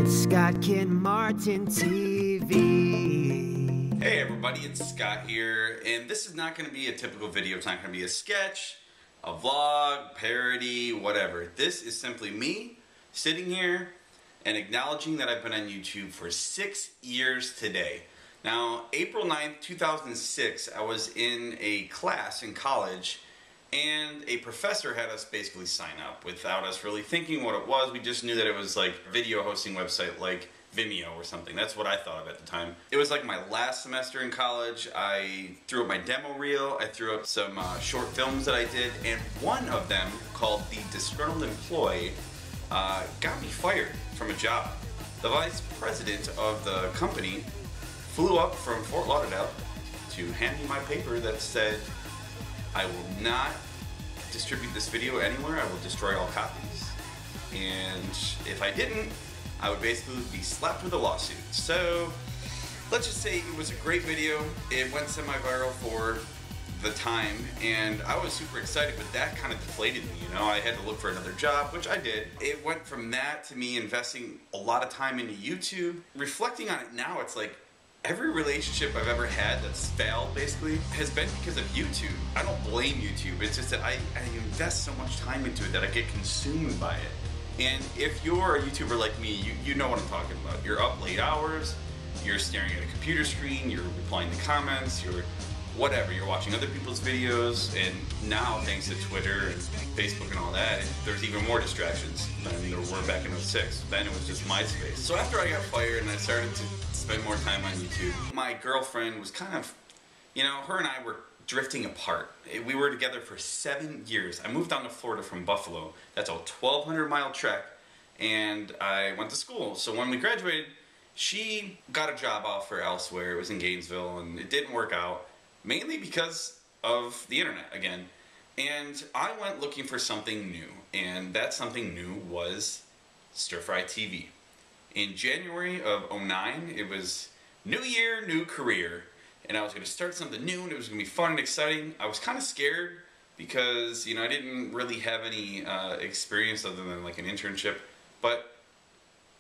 Scott Kinmartin TV. Hey everybody, it's Scott here, and this is not going to be a typical video. It's not going to be a sketch, a vlog, parody, whatever. This is simply me sitting here and acknowledging that I've been on YouTube for 6 years today. Now, April 9th, 2006, I was in a class in college, and a professor had us basically sign up without us really thinking what it was. We just knew that it was like a video hosting website like Vimeo or something. That's what I thought of at the time. It was like my last semester in college. I threw up my demo reel. I threw up some short films that I did, and one of them, called The Disgruntled Employee, got me fired from a job. The vice president of the company flew up from Fort Lauderdale to hand me my paper that said, I will not distribute this video anywhere. I will destroy all copies. And if I didn't, I would basically be slapped with a lawsuit. So let's just say it was a great video. It went semi-viral for the time, and I was super excited, but that kind of deflated me, you know? I had to look for another job, which I did. It went from that to me investing a lot of time into YouTube. Reflecting on it now, it's like, every relationship I've ever had that's failed, basically, has been because of YouTube. I don't blame YouTube. It's just that I invest so much time into it that I get consumed by it. And if you're a YouTuber like me, you know what I'm talking about. You're up late hours, you're staring at a computer screen, you're replying to comments, you're whatever. You're watching other people's videos, and now, thanks to Twitter and Facebook and all that, there's even more distractions than there were back in '06. Then it was just MySpace. So after I got fired and I started to spend more time on YouTube, my girlfriend was kind of, you know, her and I were drifting apart. We were together for 7 years. I moved down to Florida from Buffalo. That's a 1,200-mile trek, and I went to school. So when we graduated, she got a job offer elsewhere. It was in Gainesville, and it didn't work out, mainly because of the internet again. And I went looking for something new, and that something new was stirfryTV. In January of '09, it was new year, new career, and I was going to start something new, and it was going to be fun and exciting. I was kind of scared because, you know, I didn't really have any experience other than like an internship, but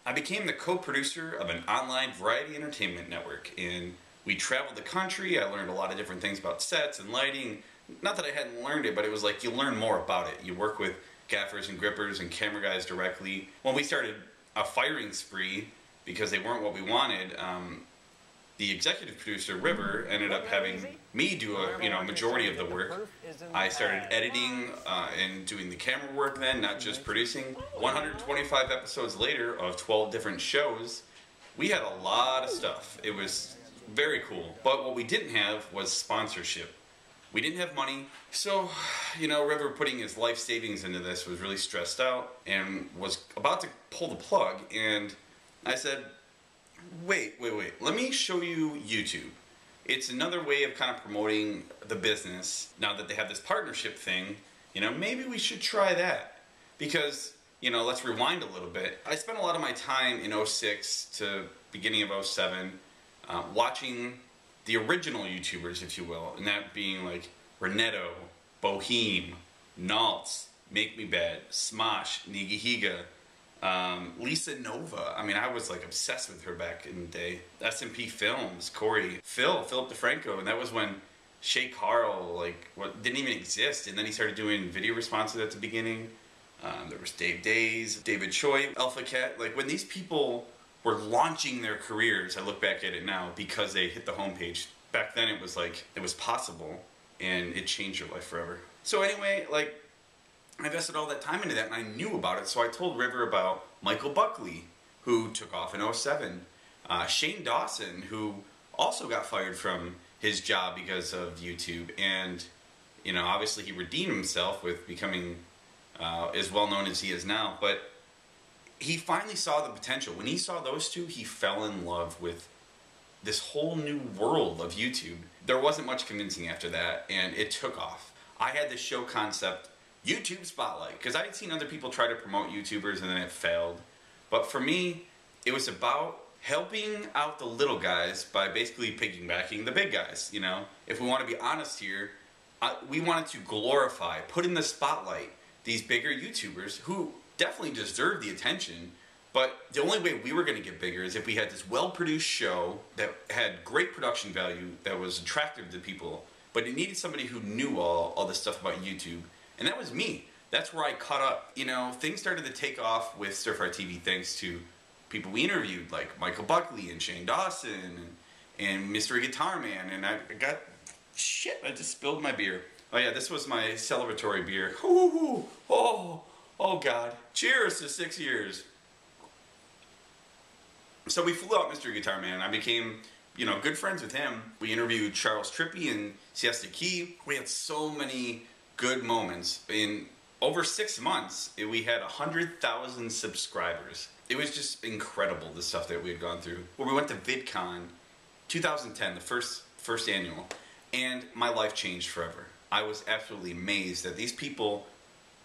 I became the co-producer of an online variety entertainment network, and we traveled the country. I learned a lot of different things about sets and lighting. Not that I hadn't learned it, but it was like you learn more about it. You work with gaffers and grippers and camera guys directly. When we started a firing spree because they weren't what we wanted, the executive producer, River, ended up having me do a majority of the work. I started editing and doing the camera work then, not just producing. 125 episodes later of 12 different shows, we had a lot of stuff. It was very cool. But what we didn't have was sponsorship. We didn't have money. So, you know, River, putting his life savings into this, was really stressed out and was about to pull the plug. And I said, wait, let me show you YouTube. It's another way of kind of promoting the business. Now that they have this partnership thing, you know, maybe we should try that. Because, you know, let's rewind a little bit. I spent a lot of my time in '06 to beginning of '07 watching the original YouTubers, if you will, and that being like Renetto, Boheme, Naltz, Make Me Bad, Smosh, Nigahiga, Lisa Nova. I mean, I was like obsessed with her back in the day. S&P Films, Corey, Philip DeFranco, and that was when Shay Carl, like, didn't even exist, and then he started doing video responses at the beginning. There was Dave Days, David Choi, Alpha Cat. Like, when these people were launching their careers, I look back at it now, because they hit the homepage. Back then it was like, it was possible, and it changed your life forever. So anyway, like, I invested all that time into that, and I knew about it, so I told River about Michael Buckley, who took off in '07, Shane Dawson, who also got fired from his job because of YouTube, and, you know, obviously he redeemed himself with becoming as well known as he is now, but he finally saw the potential. When he saw those two, he fell in love with this whole new world of YouTube. There wasn't much convincing after that, and it took off. I had this show concept, YouTube Spotlight, because I had seen other people try to promote YouTubers and then it failed. But for me, it was about helping out the little guys by basically piggybacking the big guys, you know? If we want to be honest here, we wanted to glorify, put in the spotlight, these bigger YouTubers who definitely deserve the attention, But the only way we were going to get bigger is if we had this well-produced show that had great production value, that was attractive to people, but it needed somebody who knew all this stuff about YouTube. And that was me. That's where I caught up. You know, things started to take off with stirfryTV thanks to people we interviewed, like Michael Buckley and Shane Dawson and Mystery Guitar Man. And I got... Shit, I just spilled my beer. Oh yeah, this was my celebratory beer. Ooh, oh God. Cheers to 6 years. So we flew out Mystery Guitar Man. I became, you know, good friends with him. We interviewed Charles Trippy and Siesta Key. We had so many good moments. In over 6 months, we had 100,000 subscribers. It was just incredible, the stuff that we had gone through. Well, we went to VidCon 2010, the first annual, and my life changed forever. I was absolutely amazed that these people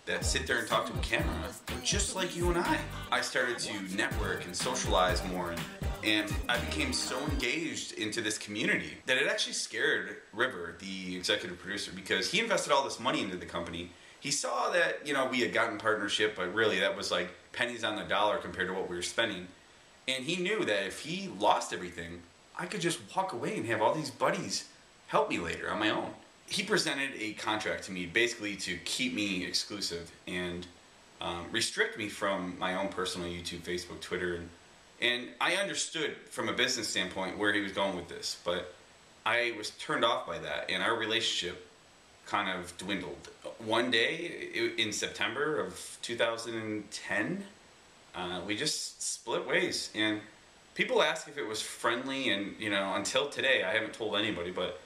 that sit there and talk to a camera were just like you and I. I started to network and socialize more, and I became so engaged into this community that it actually scared River, the executive producer, because he invested all this money into the company. He saw that, you know, we had gotten partnership, but really that was like pennies on the dollar compared to what we were spending. And he knew that if he lost everything, I could just walk away and have all these buddies help me later on my own. He presented a contract to me basically to keep me exclusive and restrict me from my own personal YouTube, Facebook, Twitter, and I understood from a business standpoint where he was going with this, but I was turned off by that, and our relationship kind of dwindled. One day in September of 2010, we just split ways, and people ask if it was friendly, and you know, until today I haven't told anybody, but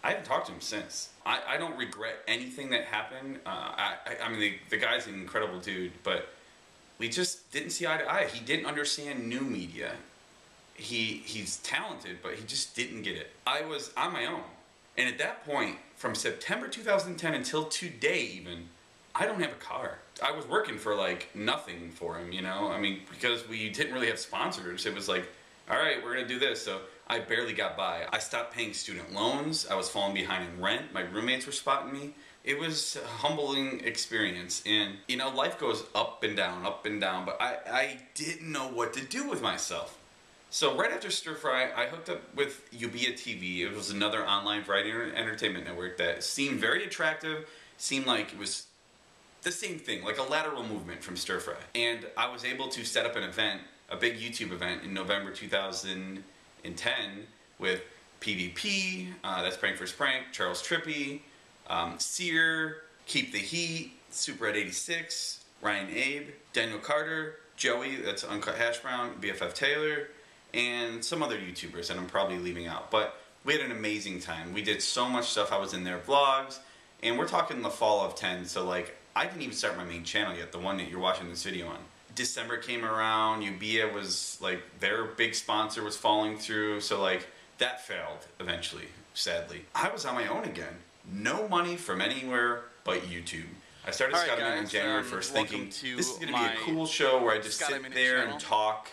I haven't talked to him since. I don't regret anything that happened. I mean, the guy's an incredible dude, but we just didn't see eye to eye. He didn't understand new media. He's talented, but he just didn't get it. I was on my own. And at that point, from September 2010 until today even, I don't have a car. I was working for like nothing for him, you know? I mean, because we didn't really have sponsors. It was like, all right, we're gonna do this. So I barely got by. I stopped paying student loans. I was falling behind in rent. My roommates were spotting me. It was a humbling experience. And, you know, life goes up and down, but I didn't know what to do with myself. So right after Stir Fry, I hooked up with Ubia TV. It was another online variety entertainment network that seemed very attractive, seemed like it was the same thing, like a lateral movement from Stir Fry. And I was able to set up an event, a big YouTube event in November 2010 with PvP, that's Prank vs. Prank, Charles Trippy, Sear, Keep the Heat, Super Ed 86, Ryan Abe, Daniel Carter, Joey, that's Uncut Hash Brown, BFF Taylor, and some other YouTubers that I'm probably leaving out. But we had an amazing time. We did so much stuff. I was in their vlogs, and we're talking the fall of 10, so like, I didn't even start my main channel yet, the one that you're watching this video on. December came around, Ubia was like, their big sponsor was falling through, so like, that failed eventually, sadly. I was on my own again. No money from anywhere but YouTube. I started scouting on January 1st thinking, this is going to be a cool show where I just sit there and talk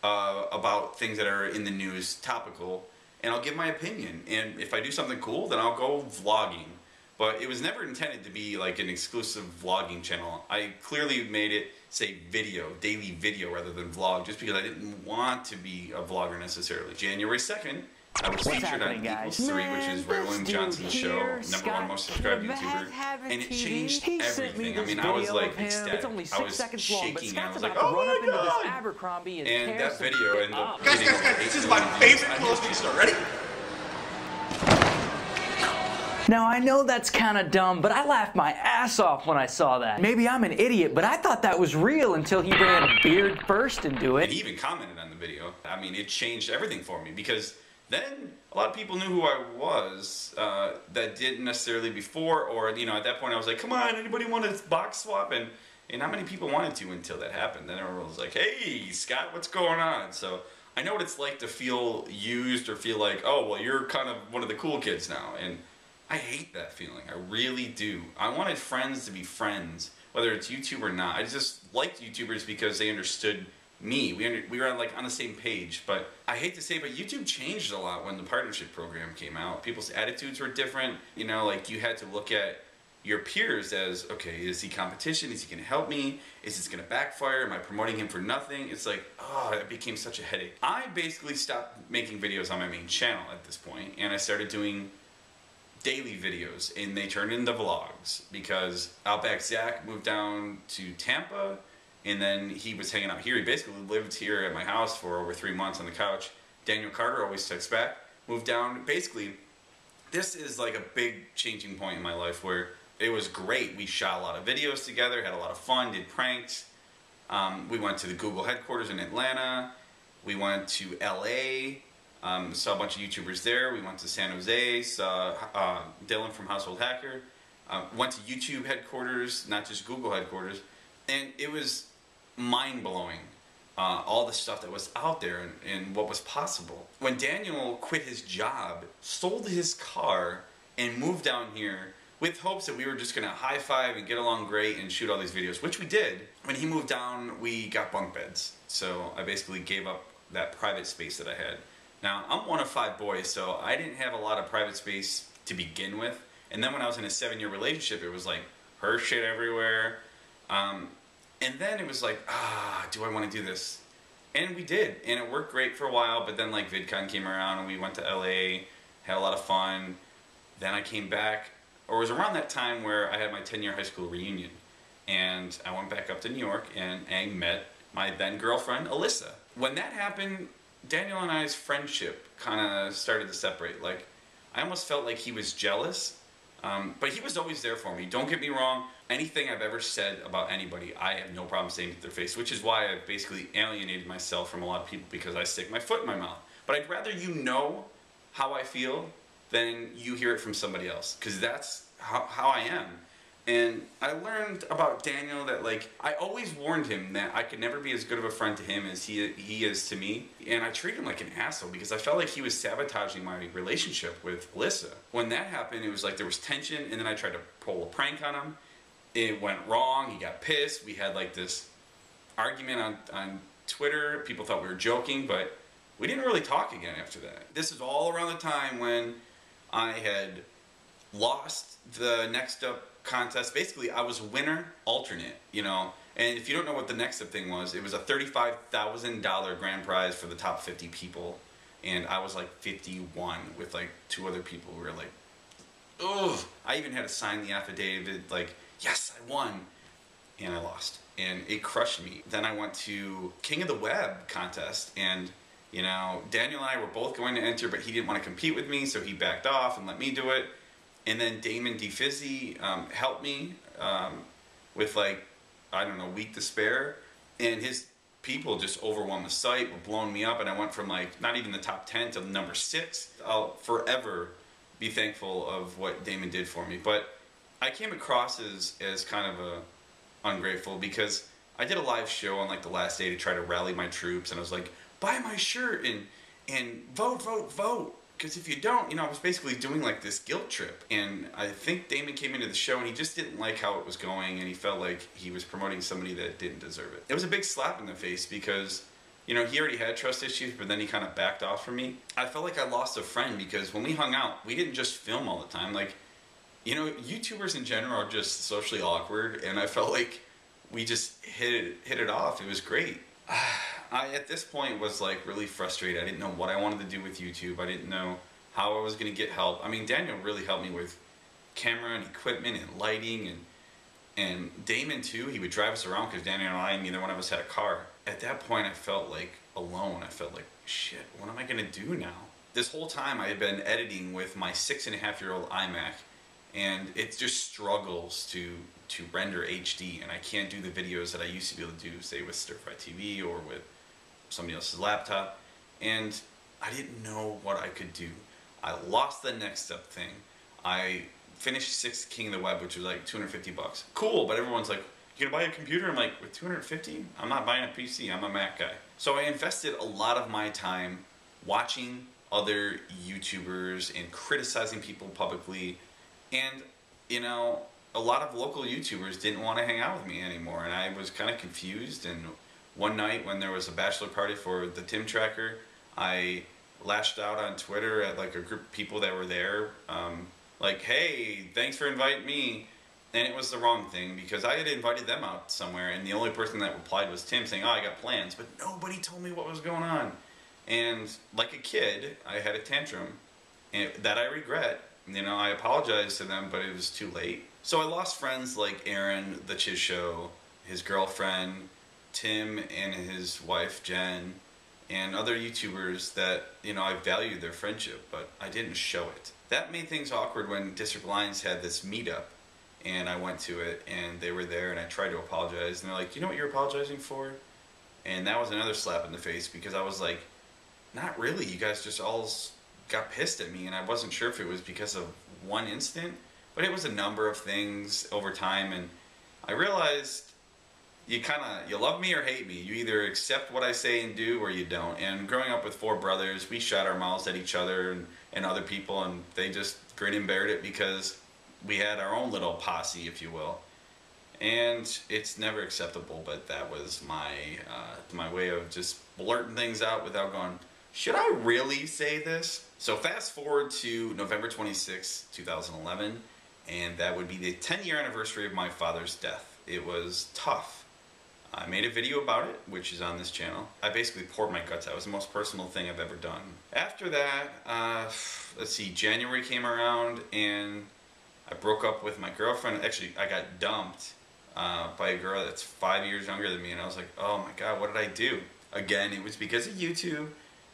about things that are in the news, topical, and I'll give my opinion. And if I do something cool, then I'll go vlogging. But it was never intended to be like an exclusive vlogging channel. I clearly made it say video, daily video rather than vlog, just because I didn't want to be a vlogger necessarily. January 2nd, I was featured on Equals 3, which is Ray William Johnson's show, #1 most subscribed YouTuber, and it changed everything. I mean, I was like ecstatic. I was shaking, I was like, oh my god! And that video ended up getting guys, this is my favorite close-up start. Ready? Now, I know that's kind of dumb, but I laughed my ass off when I saw that. Maybe I'm an idiot, but I thought that was real until he ran beard first into it. And he even commented on the video. I mean, it changed everything for me, because then a lot of people knew who I was that didn't necessarily before, or, you know, at that point I was like, come on, anybody want to box swap? And not many people wanted to until that happened. Then everyone was like, hey, Scott, what's going on? So I know what it's like to feel used or feel like, oh, well, you're kind of one of the cool kids now. And I hate that feeling. I really do. I wanted friends to be friends, whether it's YouTube or not. I just liked YouTubers because they understood me. We were like on the same page. But I hate to say, but YouTube changed a lot when the partnership program came out. People's attitudes were different. You know, like you had to look at, your peers as, okay, is he competition? Is he going to help me? Is this going to backfire? Am I promoting him for nothing? It's like, oh, it became such a headache. I basically stopped making videos on my main channel at this point, and I started doing daily videos, and they turned into vlogs because Outback Zach moved down to Tampa, and then he was hanging out here. He basically lived here at my house for over 3 months on the couch. Daniel Carter always texts back, moved down. Basically, this is like a big changing point in my life where it was great. We shot a lot of videos together, had a lot of fun, did pranks. We went to the Google headquarters in Atlanta. We went to LA. Saw a bunch of YouTubers there. We went to San Jose, saw Dylan from Household Hacker. Went to YouTube headquarters, not just Google headquarters. And it was mind-blowing, all the stuff that was out there and what was possible. When Daniel quit his job, sold his car, and moved down here with hopes that we were just going to high-five and get along great and shoot all these videos, which we did. When he moved down, we got bunk beds. So I basically gave up that private space that I had. Now, I'm one of 5 boys, so I didn't have a lot of private space to begin with. And then when I was in a 7-year relationship, it was like her shit everywhere. And then it was like, do I want to do this? And we did, and it worked great for a while, but then like VidCon came around and we went to LA, had a lot of fun. Then I came back, or it was around that time where I had my 10-year high school reunion. And I went back up to New York and I met my then girlfriend, Alyssa. When that happened, Daniel and I's friendship kind of started to separate. Like, I almost felt like he was jealous, but he was always there for me. Don't get me wrong, anything I've ever said about anybody, I have no problem saying to their face, which is why I've basically alienated myself from a lot of people, because I stick my foot in my mouth. But I'd rather you know how I feel than you hear it from somebody else, because that's how I am. And I learned about Daniel that, like, I always warned him that I could never be as good of a friend to him as he is to me. And I treated him like an asshole because I felt like he was sabotaging my relationship with Alyssa. When that happened, it was like there was tension, and then I tried to pull a prank on him. It went wrong. He got pissed. We had like this argument on Twitter. People thought we were joking, but we didn't really talk again after that. This is all around the time when I had lost the Next Up contest. Basically, I was winner alternate, you know. And if you don't know what the Next Up thing was, it was a $35,000 grand prize for the top 50 people. And I was like 51 with like 2 other people who were like, ugh. I even had to sign the affidavit, like, yes, I won. And I lost. And it crushed me. Then I went to King of the Web contest, and you know, Daniel and I were both going to enter, but he didn't want to compete with me, so he backed off and let me do it. And then Damon DeFizzi helped me with, like, I don't know, week to spare. And his people just overwhelmed the site, were blowing me up, and I went from, like, not even the top 10 to number 6. I'll forever be thankful of what Damon did for me. But I came across as kind of ungrateful, because I did a live show on, like, the last day to try to rally my troops, and I was like, buy my shirt and vote, vote, vote. Because if you don't, you know, I was basically doing like this guilt trip. And I think Damon came into the show and he just didn't like how it was going, and he felt like he was promoting somebody that didn't deserve it. It was a big slap in the face because, you know, he already had trust issues, but then he kind of backed off from me. I felt like I lost a friend because when we hung out, we didn't just film all the time. Like, you know, YouTubers in general are just socially awkward, and I felt like we just hit it off. It was great. I, at this point, was like really frustrated. I didn't know what I wanted to do with YouTube. I didn't know how I was going to get help. I mean, Daniel really helped me with camera and equipment and lighting, and Damon too. He would drive us around because Daniel and I, neither one of us had a car. At that point, I felt like alone. I felt like, shit, what am I going to do now? This whole time I had been editing with my 6.5-year-old iMac, and it just struggles to render HD, and I can't do the videos that I used to be able to do, say with stirfryTV or with somebody else's laptop, and I didn't know what I could do. I lost the Next Up thing. I finished 6th King of the Web, which was like 250 bucks. Cool, but everyone's like, you gonna buy a computer? I'm like, with 250? I'm not buying a PC, I'm a Mac guy. So I invested a lot of my time watching other YouTubers and criticizing people publicly, and, you know, a lot of local YouTubers didn't want to hang out with me anymore, and I was kind of confused. And one night when there was a bachelor party for the Tim Tracker, I lashed out on Twitter at like a group of people that were there, like, hey, thanks for inviting me. And it was the wrong thing because I had invited them out somewhere, and the only person that replied was Tim saying, "Oh, I got plans," but nobody told me what was going on. And like a kid, I had a tantrum that I regret. You know, I apologized to them, but it was too late. So I lost friends like Aaron, the Chiz Show, his girlfriend, Tim and his wife, Jen, and other YouTubers that, you know, I valued their friendship, but I didn't show it. That made things awkward when District Lions had this meetup, and I went to it, and they were there, and I tried to apologize, and they're like, "You know what you're apologizing for?" And that was another slap in the face, because I was like, not really, you guys just all got pissed at me, and I wasn't sure if it was because of one incident, but it was a number of things over time, and I realized you love me or hate me. You either accept what I say and do, or you don't. And growing up with 4 brothers, we shut our mouths at each other and other people, and they just grin and bear it because we had our own little posse, if you will. And it's never acceptable, but that was my way of just blurting things out without going, should I really say this? So fast forward to November 26, 2011, and that would be the 10-year anniversary of my father's death. It was tough. I made a video about it, which is on this channel. I basically poured my guts out. It was the most personal thing I've ever done. After that, let's see, January came around, and I broke up with my girlfriend. Actually, I got dumped by a girl that's 5 years younger than me, and I was like, oh my God, what did I do? Again, it was because of YouTube.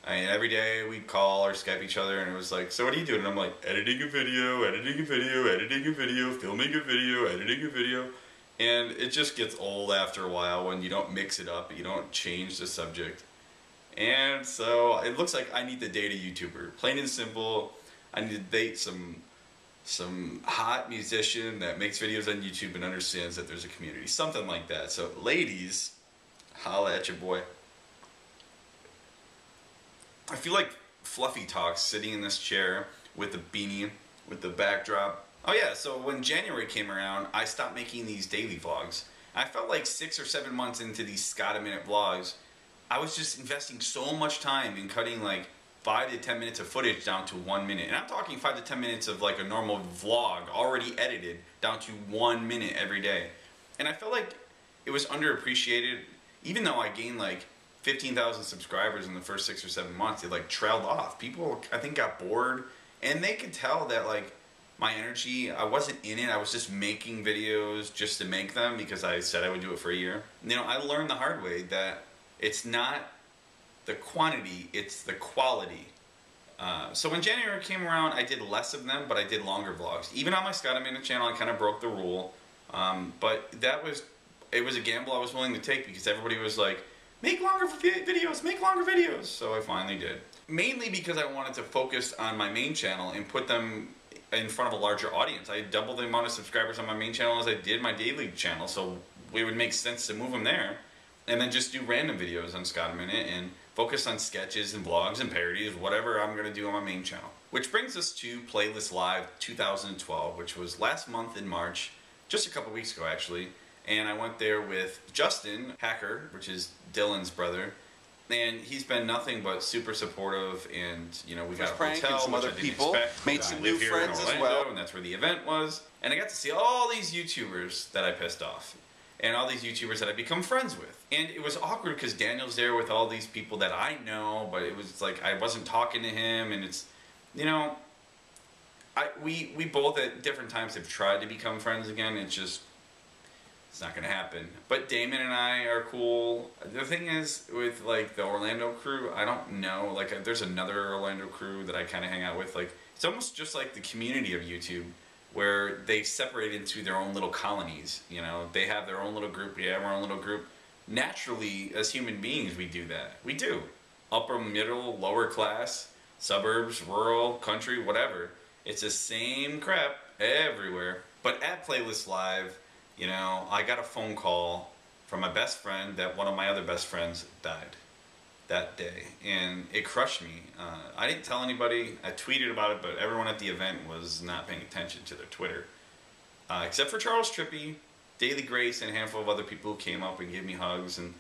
I mean, every day we'd call or Skype each other, and it was like, so what are you doing? And I'm like, editing a video, editing a video, editing a video, filming a video, editing a video. And it just gets old after a while when you don't mix it up, you don't change the subject. And so it looks like I need to date a YouTuber. Plain and simple, I need to date some hot musician that makes videos on YouTube and understands that there's a community. Something like that. So ladies, holla at your boy. I feel like Fluffy Talks sitting in this chair with the beanie, with the backdrop. Oh yeah, so when January came around, I stopped making these daily vlogs. I felt like 6 or 7 months into these Scott-a-minute vlogs, I was just investing so much time in cutting like 5 to 10 minutes of footage down to 1 minute. And I'm talking 5 to 10 minutes of like a normal vlog, already edited, down to 1 minute every day. And I felt like it was underappreciated, even though I gained like 15,000 subscribers in the first 6 or 7 months. It like trailed off. People, I think, got bored, and they could tell that like my energy, I wasn't in it. I was just making videos just to make them because I said I would do it for a year. You know, I learned the hard way that it's not the quantity, it's the quality. So when January came around, I did less of them, but I did longer vlogs. Even on my Scott-a-minute channel, I kind of broke the rule. But it was a gamble I was willing to take because everybody was like, make longer videos, make longer videos. So I finally did. Mainly because I wanted to focus on my main channel and put them in front of a larger audience. I had double the amount of subscribers on my main channel as I did my daily channel, so it would make sense to move them there. And then just do random videos on Scott-a-minute and focus on sketches and vlogs and parodies, whatever I'm going to do on my main channel. Which brings us to Playlist Live 2012, which was last month in March, just a couple weeks ago actually. And I went there with Justin Hacker, which is Dylan's brother, and he's been nothing but super supportive. And you know, we got a hotel, some other people, made some new friends as well, and that's where the event was. And I got to see all these YouTubers that I pissed off, and all these YouTubers that I become friends with. And it was awkward because Daniel's there with all these people that I know, but it was like I wasn't talking to him, and it's, you know, we both at different times have tried to become friends again. It's not gonna happen. But Damon and I are cool. The thing is, with like the Orlando crew, I don't know, like there's another Orlando crew that I kind of hang out with. Like it's almost just like the community of YouTube, where they separate into their own little colonies. You know, they have their own little group, we have our own little group. Naturally, as human beings, we do that. We do. Upper, middle, lower class, suburbs, rural, country, whatever. It's the same crap everywhere. But at Playlist Live, you know, I got a phone call from my best friend that one of my other best friends died that day, and it crushed me. I didn't tell anybody. I tweeted about it, but everyone at the event was not paying attention to their Twitter, except for Charles Trippy, Daily Grace, and a handful of other people who came up and gave me hugs, and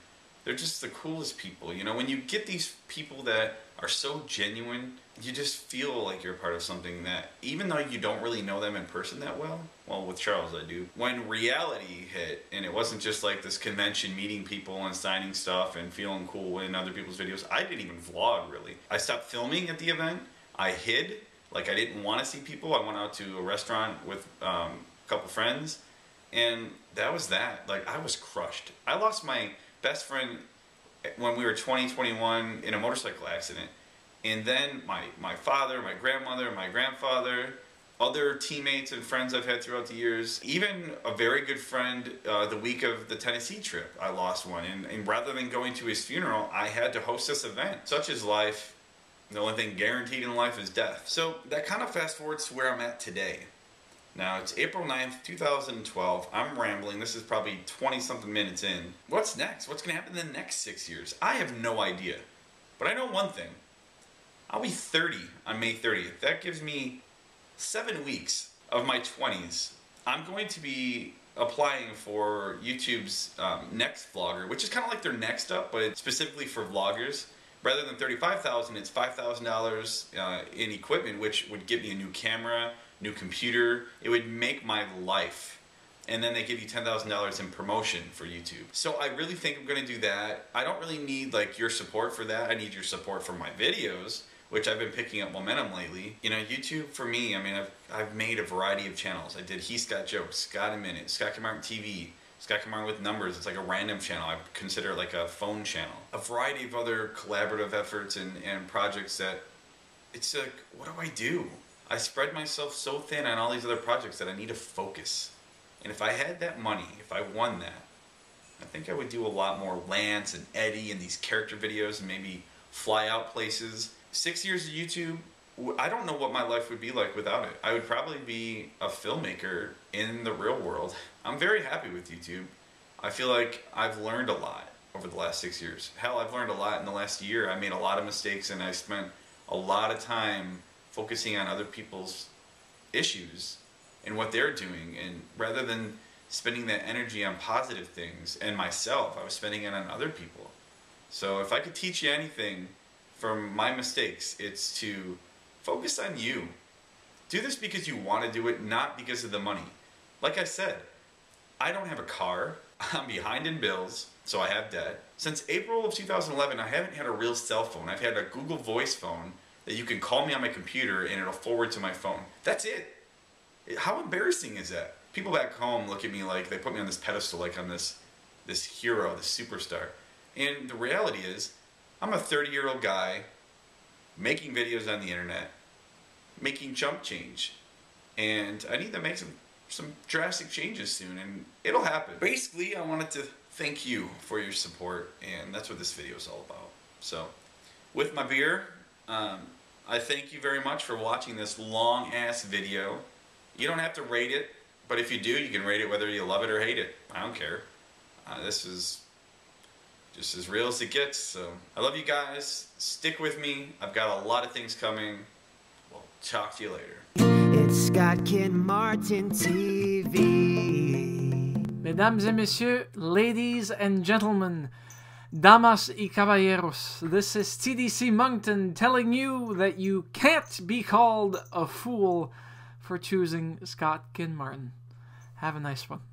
they're just the coolest people. You know, when you get these people that are so genuine, you just feel like you're part of something that, even though you don't really know them in person that well, with Charles I do, when reality hit, and it wasn't just like this convention meeting people and signing stuff and feeling cool in other people's videos, I didn't even vlog really. I stopped filming at the event, I hid, like I didn't want to see people. I went out to a restaurant with a couple friends, and that was that. Like, I was crushed. I lost my best friend when we were 20, 21 in a motorcycle accident. And then my father, my grandmother, my grandfather, other teammates and friends I've had throughout the years, even a very good friend the week of the Tennessee trip, I lost one. And rather than going to his funeral, I had to host this event. Such is life. The only thing guaranteed in life is death. So that kind of fast forwards to where I'm at today. Now, it's April 9th, 2012. I'm rambling. This is probably 20-something minutes in. What's next? What's going to happen in the next 6 years? I have no idea. But I know one thing. I'll be 30 on May 30th. That gives me 7 weeks of my 20s. I'm going to be applying for YouTube's next vlogger, which is kind of like their next up, but specifically for vloggers. Rather than $35,000, it's $5,000 in equipment, which would give me a new camera, new computer. It would make my life. And then they give you $10,000 in promotion for YouTube. So I really think I'm going to do that. I don't really need like your support for that. I need your support for my videos, which I've been picking up momentum lately. You know, YouTube for me, I mean, I've made a variety of channels. I did He's Got Jokes, Scott a Minute, Scott Kinmartin TV, Scott Kinmartin with Numbers. It's like a random channel. I consider it like a phone channel. A variety of other collaborative efforts and projects that, it's like, what do I do? I spread myself so thin on all these other projects that I need to focus. And if I had that money, if I won that, I think I would do a lot more Lance and Eddie and these character videos and maybe fly out places. 6 years of YouTube, I don't know what my life would be like without it. I would probably be a filmmaker in the real world. I'm very happy with YouTube. I feel like I've learned a lot over the last 6 years. Hell, I've learned a lot in the last year. I made a lot of mistakes and I spent a lot of time focusing on other people's issues and what they're doing. And rather than spending that energy on positive things and myself, I was spending it on other people. So if I could teach you anything from my mistakes, it's to focus on you. Do this because you want to do it, not because of the money. Like I said, I don't have a car. I'm behind in bills, so I have debt. Since April of 2011, I haven't had a real cell phone. I've had a Google Voice phone that you can call me on my computer and it'll forward to my phone. That's it. How embarrassing is that? People back home look at me like they put me on this pedestal, like I'm this hero, this superstar. And the reality is, I'm a 30-year-old guy making videos on the internet, making chump change. And I need to make some drastic changes soon, and it'll happen. Basically, I wanted to thank you for your support, and that's what this video is all about. So, with my beer, I thank you very much for watching this long-ass video. You don't have to rate it, but if you do, you can rate it whether you love it or hate it. I don't care. This is just as real as it gets, so I love you guys. Stick with me. I've got a lot of things coming. We'll talk to you later. It's Scott Kinmartin TV. Mesdames et messieurs, ladies and gentlemen, damas y caballeros, this is TDC Moncton telling you that you can't be called a fool for choosing Scott Kinmartin. Have a nice one.